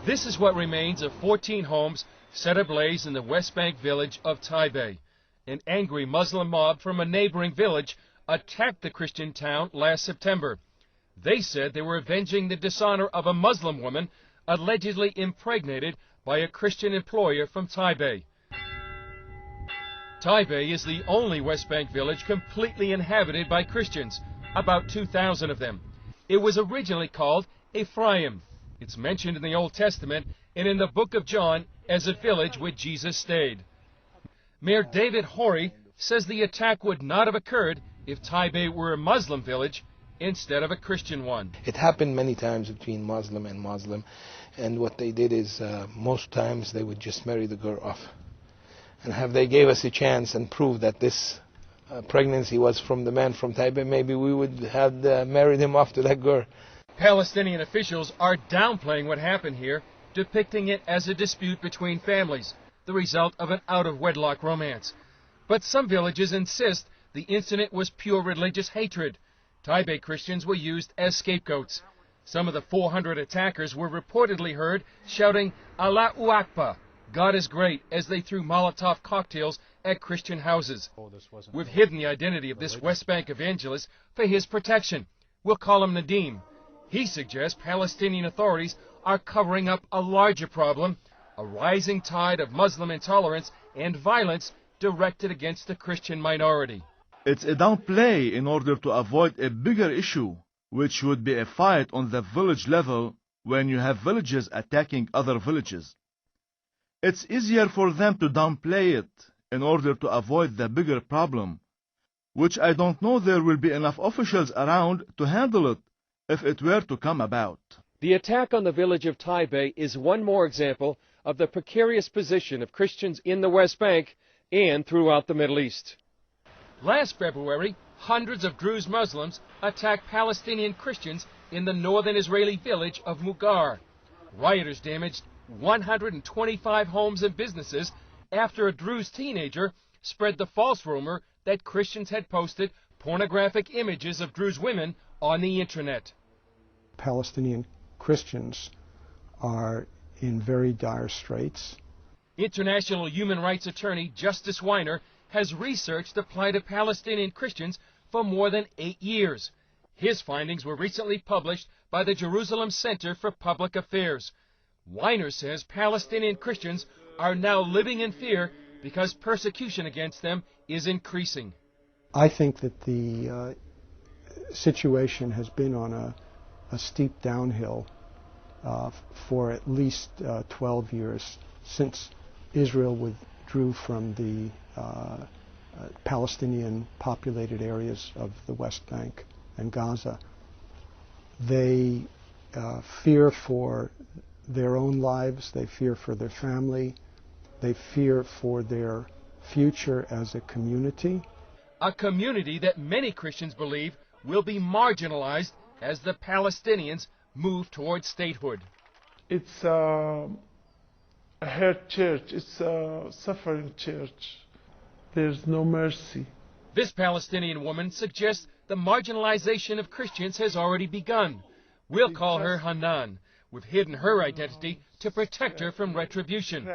This is what remains of 14 homes set ablaze in the West Bank village of Taibeh. An angry Muslim mob from a neighboring village attacked the Christian town last September. They said they were avenging the dishonor of a Muslim woman allegedly impregnated by a Christian employer from Taibeh. Taibeh is the only West Bank village completely inhabited by Christians, about 2,000 of them. It was originally called Ephraim. It's mentioned in the Old Testament and in the book of John as a village where Jesus stayed. Mayor David Horry says the attack would not have occurred if Taibeh were a Muslim village instead of a Christian one. It happened many times between Muslim and Muslim, and what they did is most times they would just marry the girl off. And if they gave us a chance and proved that this pregnancy was from the man from Taibeh, maybe we would have married him off to that girl. Palestinian officials are downplaying what happened here, depicting it as a dispute between families, the result of an out-of-wedlock romance. But some villages insist the incident was pure religious hatred. Taibeh Christians were used as scapegoats. Some of the 400 attackers were reportedly heard shouting, "Allahu Akbar," God is great, as they threw Molotov cocktails at Christian houses. We've hidden the identity of this West Bank evangelist for his protection. We'll call him Nadim. He suggests Palestinian authorities are covering up a larger problem, a rising tide of Muslim intolerance and violence directed against the Christian minority. It's a downplay in order to avoid a bigger issue, which would be a fight on the village level when you have villages attacking other villages. It's easier for them to downplay it in order to avoid the bigger problem, which I don't know there will be enough officials around to handle it if it were to come about. The attack on the village of Taibeh is one more example of the precarious position of Christians in the West Bank and throughout the Middle East. Last February, hundreds of Druze Muslims attacked Palestinian Christians in the northern Israeli village of Mugar. Rioters damaged 125 homes and businesses after a Druze teenager spread the false rumor that Christians had posted pornographic images of Druze women on the internet. Palestinian Christians are in very dire straits. International human rights attorney Justice Weiner has researched the plight of Palestinian Christians for more than 8 years. His findings were recently published by the Jerusalem Center for Public Affairs. Weiner says Palestinian Christians are now living in fear because persecution against them is increasing. I think that the situation has been on a steep downhill for at least 12 years since Israel withdrew from the Palestinian populated areas of the West Bank and Gaza. They fear for their own lives, they fear for their family, they fear for their future as a community. A community that many Christians believe will be marginalized as the Palestinians move towards statehood. It's a hurt church, it's a suffering church. There's no mercy. This Palestinian woman suggests the marginalization of Christians has already begun. We'll call her Hanan. We've hidden her identity to protect her from retribution.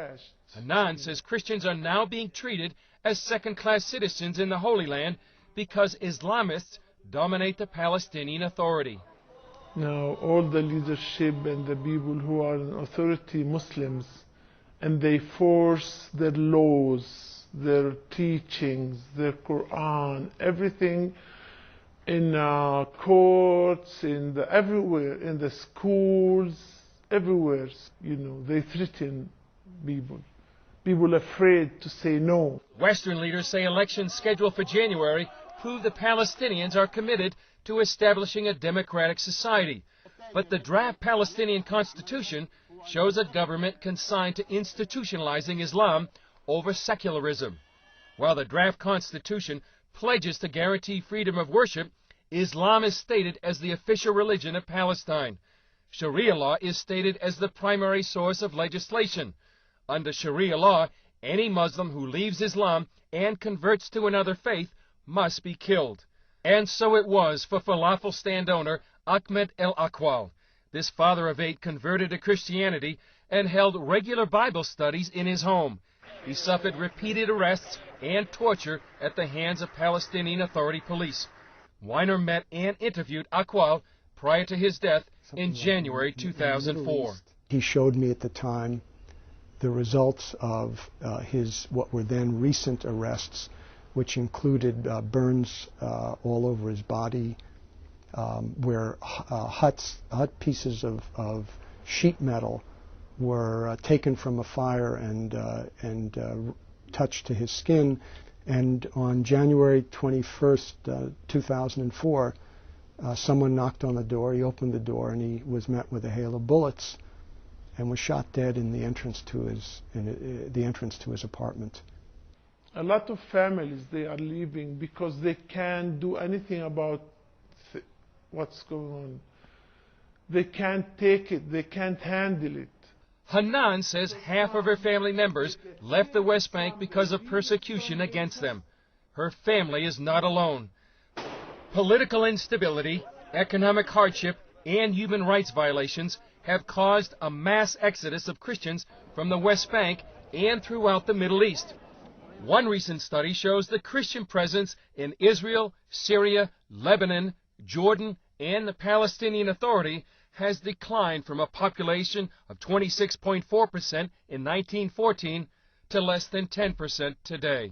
Hanan says Christians are now being treated as second-class citizens in the Holy Land because Islamists dominate the Palestinian Authority. Now all the leadership and the people who are in authority, Muslims, and they force their laws, their teachings, their Quran, everything in courts, everywhere, in the schools, everywhere, they threaten people. People afraid to say no. Western leaders say elections scheduled for January prove the Palestinians are committed to establishing a democratic society. But the draft Palestinian constitution shows a government consigned to institutionalizing Islam over secularism. While the draft constitution pledges to guarantee freedom of worship, Islam is stated as the official religion of Palestine. Sharia law is stated as the primary source of legislation. Under Sharia law, any Muslim who leaves Islam and converts to another faith must be killed. And so it was for falafel stand owner Ahmed El Akwal. This father of 8 converted to Christianity and held regular Bible studies in his home. He suffered repeated arrests and torture at the hands of Palestinian Authority police. Weiner met and interviewed Aqwal prior to his death in January 2004. He showed me at the time the results of his what were then recent arrests, which included burns all over his body, where hot pieces of sheet metal were taken from a fire and touched to his skin. And on January 21st, 2004, someone knocked on the door. He opened the door, and he was met with a hail of bullets, and was shot dead in the entrance to his apartment. A lot of families, they are leaving because they can't do anything about what's going on. They can't take it. They can't handle it. Hanan says half of her family members left the West Bank because of persecution against them. Her family is not alone. Political instability, economic hardship, and human rights violations have caused a mass exodus of Christians from the West Bank and throughout the Middle East. One recent study shows the Christian presence in Israel, Syria, Lebanon, Jordan, and the Palestinian Authority has declined from a population of 26.4% in 1914 to less than 10% today.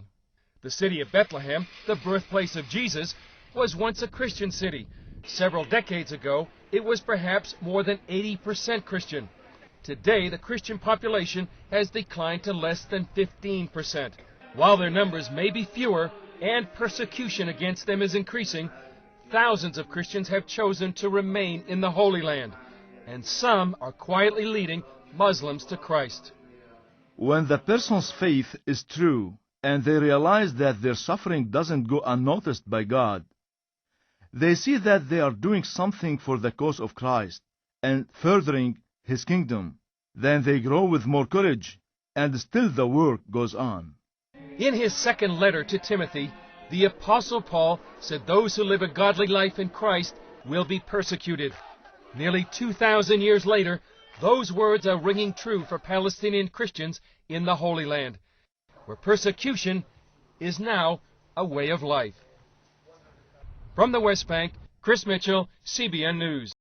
The city of Bethlehem, the birthplace of Jesus, was once a Christian city. Several decades ago, it was perhaps more than 80% Christian. Today, the Christian population has declined to less than 15%. While their numbers may be fewer and persecution against them is increasing, thousands of Christians have chosen to remain in the Holy Land, and some are quietly leading Muslims to Christ. When the person's faith is true and they realize that their suffering doesn't go unnoticed by God, they see that they are doing something for the cause of Christ and furthering His kingdom. Then they grow with more courage, and still the work goes on. In his second letter to Timothy, the Apostle Paul said those who live a godly life in Christ will be persecuted. Nearly 2,000 years later, those words are ringing true for Palestinian Christians in the Holy Land, where persecution is now a way of life. From the West Bank, Chris Mitchell, CBN News.